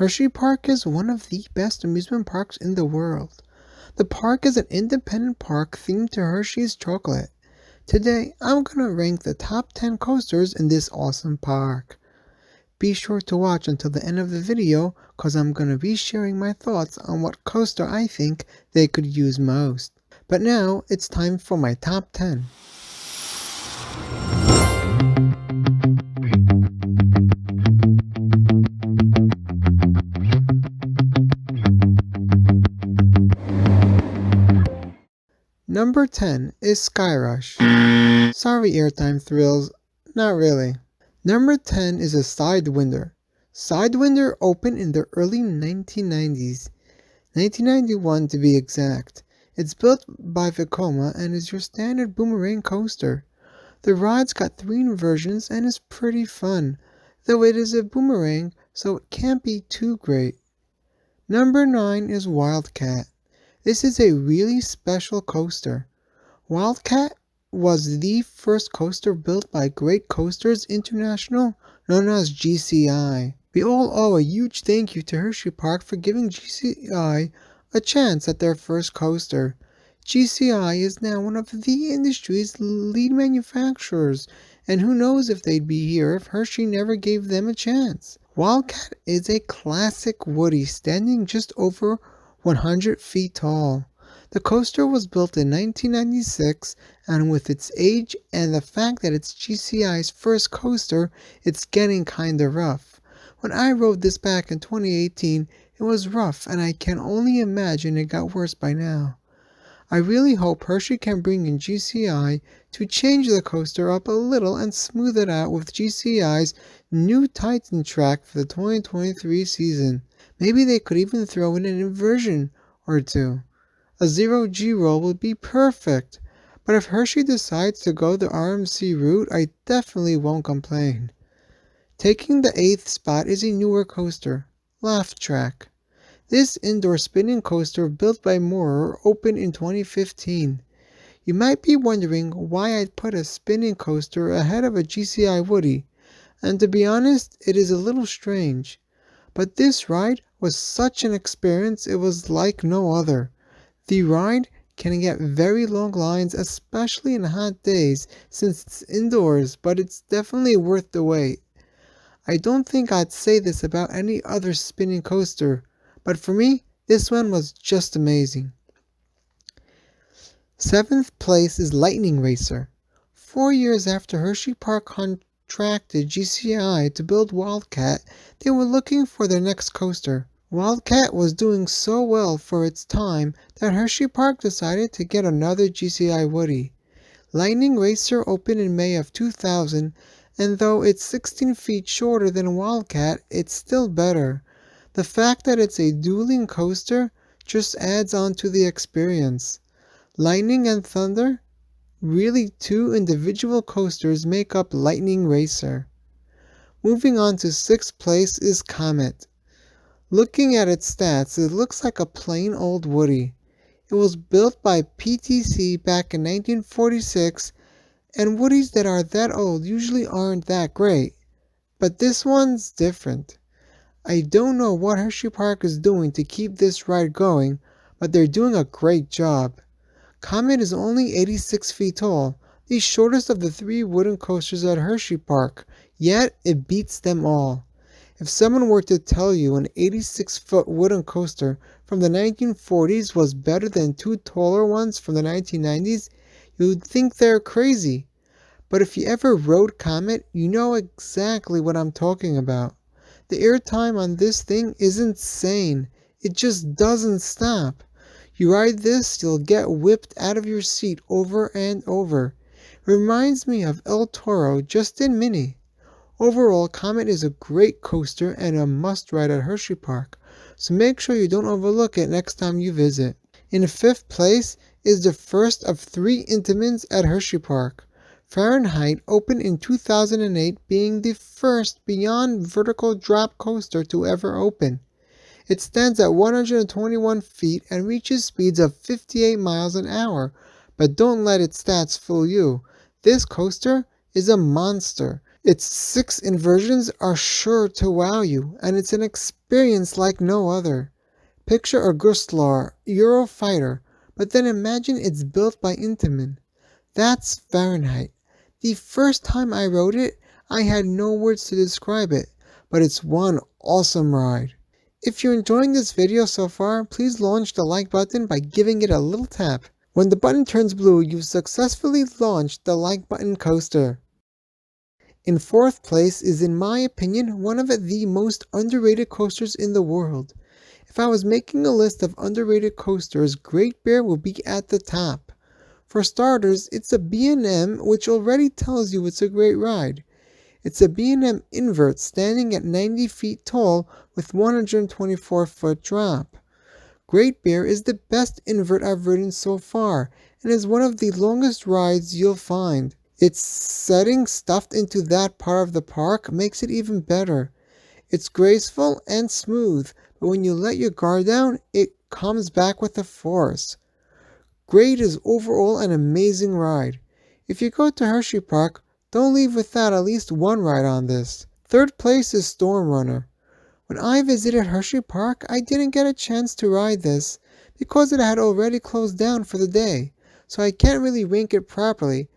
Hershey Park is one of the best amusement parks in the world. The park is an independent park themed to Hershey's chocolate. Today, I'm gonna rank the top 10 coasters in this awesome park. Be sure to watch until the end of the video, cause I'm gonna be sharing my thoughts on what coaster I think they could use most. But now, it's time for my top 10. Number 10 is Skyrush. Sorry Airtime Thrills, not really. Number 10 is a Sidewinder. Sidewinder opened in the early 1990s, 1991 to be exact. It's built by Vekoma and is your standard boomerang coaster. The ride's got 3 inversions and is pretty fun, though it is a boomerang so it can't be too great. Number 9 is Wildcat. This is a really special coaster. Wildcat was the first coaster built by Great Coasters International, known as GCI. We all owe a huge thank you to Hershey Park for giving GCI a chance at their first coaster. GCI is now one of the industry's lead manufacturers, and who knows if they'd be here if Hershey never gave them a chance. Wildcat is a classic Woody standing just over 100 feet tall. The coaster was built in 1996, and with its age and the fact that it's GCI's first coaster, it's getting kinda rough. When I rode this back in 2018, it was rough, and I can only imagine it got worse by now. I really hope Hershey can bring in GCI to change the coaster up a little and smooth it out with GCI's new Titan track for the 2023 season. Maybe they could even throw in an inversion or two. A 0G roll would be perfect, but if Hershey decides to go the RMC route, I definitely won't complain. Taking the 8th spot is a newer coaster, Laugh Track. This indoor spinning coaster built by Moorer opened in 2015. You might be wondering why I'd put a spinning coaster ahead of a GCI Woody, and to be honest, it is a little strange. But this ride was such an experience, it was like no other. The ride can get very long lines, especially in hot days, since it's indoors, but it's definitely worth the wait. I don't think I'd say this about any other spinning coaster, but for me, this one was just amazing. 7th place is Lightning Racer. 4 years after Hershey Park contracted GCI to build Wildcat, they were looking for their next coaster. Wildcat was doing so well for its time that Hershey Park decided to get another GCI Woody. Lightning Racer opened in May of 2000, and though it's 16 feet shorter than Wildcat, it's still better. The fact that it's a dueling coaster just adds on to the experience. Lightning and Thunder? Really, 2 individual coasters make up Lightning Racer. Moving on to 6th place is Comet. Looking at its stats, it looks like a plain old Woody. It was built by PTC back in 1946, and Woodies that are that old usually aren't that great. But this one's different. I don't know what Hershey Park is doing to keep this ride going, but they're doing a great job. Comet is only 86 feet tall, the shortest of the 3 wooden coasters at Hershey Park, yet it beats them all. If someone were to tell you an 86-foot wooden coaster from the 1940s was better than 2 taller ones from the 1990s, you'd think they're crazy. But if you ever rode Comet, you know exactly what I'm talking about. The airtime on this thing is insane. It just doesn't stop. You ride this, you'll get whipped out of your seat over and over. It reminds me of El Toro, just in mini. Overall, Comet is a great coaster and a must-ride at Hershey Park, so make sure you don't overlook it next time you visit. In 5th place is the first of 3 Intamins at Hershey Park. Fahrenheit opened in 2008, being the first beyond vertical drop coaster to ever open. It stands at 121 feet and reaches speeds of 58 miles an hour, but don't let its stats fool you. This coaster is a monster. Its 6 inversions are sure to wow you, and it's an experience like no other. Picture a Gustlar Eurofighter, but then imagine it's built by Intamin. That's Fahrenheit. The first time I rode it, I had no words to describe it, but it's one awesome ride. If you're enjoying this video so far, please launch the like button by giving it a little tap. When the button turns blue, you've successfully launched the like button coaster. In 4th place is, in my opinion, one of the most underrated coasters in the world. If I was making a list of underrated coasters, Great Bear will be at the top. For starters, it's a B&M, which already tells you it's a great ride. It's a B&M invert standing at 90 feet tall with 124-foot drop. Great Bear is the best invert I've ridden so far, and is one of the longest rides you'll find. Its setting stuffed into that part of the park makes it even better. It's graceful and smooth, but when you let your guard down, it comes back with a force. Great is overall an amazing ride. If you go to Hershey Park, don't leave without at least one ride on this. 3rd place is Storm Runner. When I visited Hershey Park, I didn't get a chance to ride this because it had already closed down for the day, so I can't really rank it properly.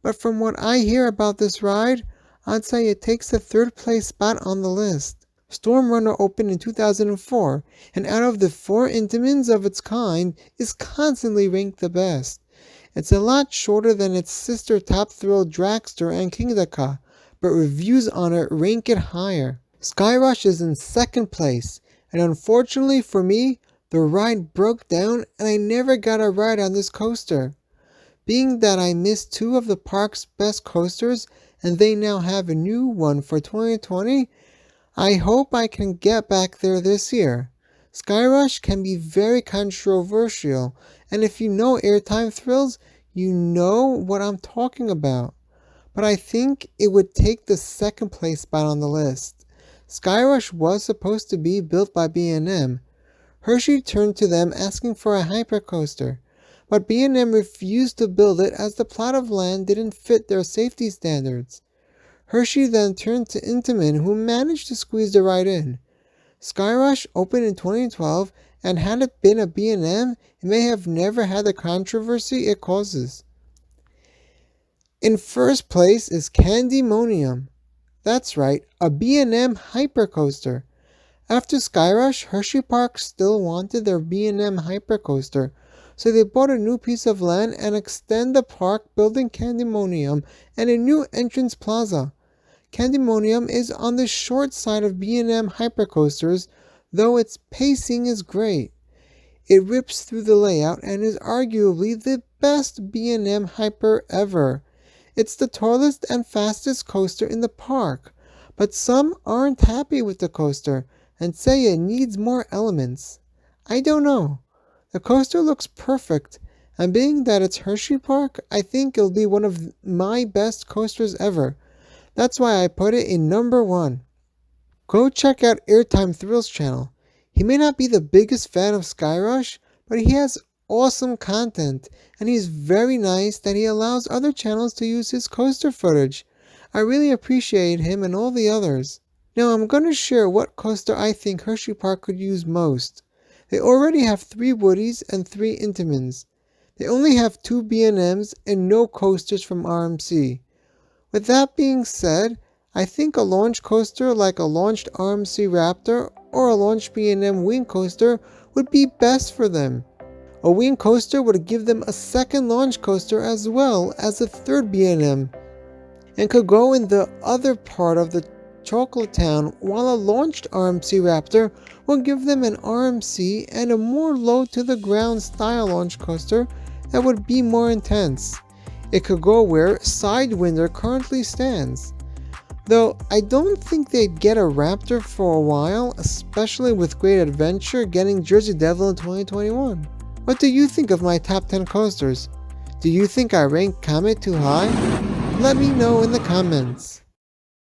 But from what I hear about this ride, I'd say it takes the 3rd place spot on the list. Storm Runner opened in 2004, and out of the 4 Intamins of its kind, is constantly ranked the best. It's a lot shorter than its sister Top Thrill Dragster and Kingdaka, but reviews on it rank it higher. Skyrush is in 2nd place, and unfortunately for me, the ride broke down and I never got a ride on this coaster. Being that I missed 2 of the park's best coasters and they now have a new one for 2020, I hope I can get back there this year. Skyrush can be very controversial, and if you know Airtime Thrills, you know what I'm talking about. But I think it would take the 2nd place spot on the list. Skyrush was supposed to be built by B&M. Hershey turned to them asking for a hypercoaster, but B&M refused to build it as the plot of land didn't fit their safety standards. Hershey then turned to Intamin, who managed to squeeze the ride in. Skyrush opened in 2012, and had it been a B&M, it may have never had the controversy it causes. In 1st place is Candymonium. That's right, a B&M hypercoaster. After Skyrush, Hershey Park still wanted their B&M hypercoaster, so they bought a new piece of land and extend the park, building Candymonium and a new entrance plaza. Candymonium is on the short side of B&M hypercoasters, though its pacing is great. It rips through the layout and is arguably the best B&M hyper ever. It's the tallest and fastest coaster in the park, but some aren't happy with the coaster and say it needs more elements. I don't know. The coaster looks perfect, and being that it's Hershey Park, I think it'll be one of my best coasters ever. That's why I put it in number 1. Go check out Airtime Thrills channel. He may not be the biggest fan of Skyrush, but he has awesome content, and he's very nice that he allows other channels to use his coaster footage. I really appreciate him and all the others. Now I'm going to share what coaster I think Hershey Park could use most. They already have 3 Woodies and 3 Intamins. They only have 2 B&Ms and no coasters from RMC. With that being said, I think a launch coaster like a launched RMC Raptor or a launched B&M Wing Coaster would be best for them. A Wing Coaster would give them a 2nd launch coaster as well as a 3rd B&M, and could go in the other part of the Chocolate Town, while a launched RMC Raptor will give them an RMC and a more low-to-the-ground style launch coaster that would be more intense. It could go where Sidewinder currently stands. Though I don't think they'd get a Raptor for a while, especially with Great Adventure getting Jersey Devil in 2021. What do you think of my top 10 coasters? Do you think I ranked Comet too high? Let me know in the comments.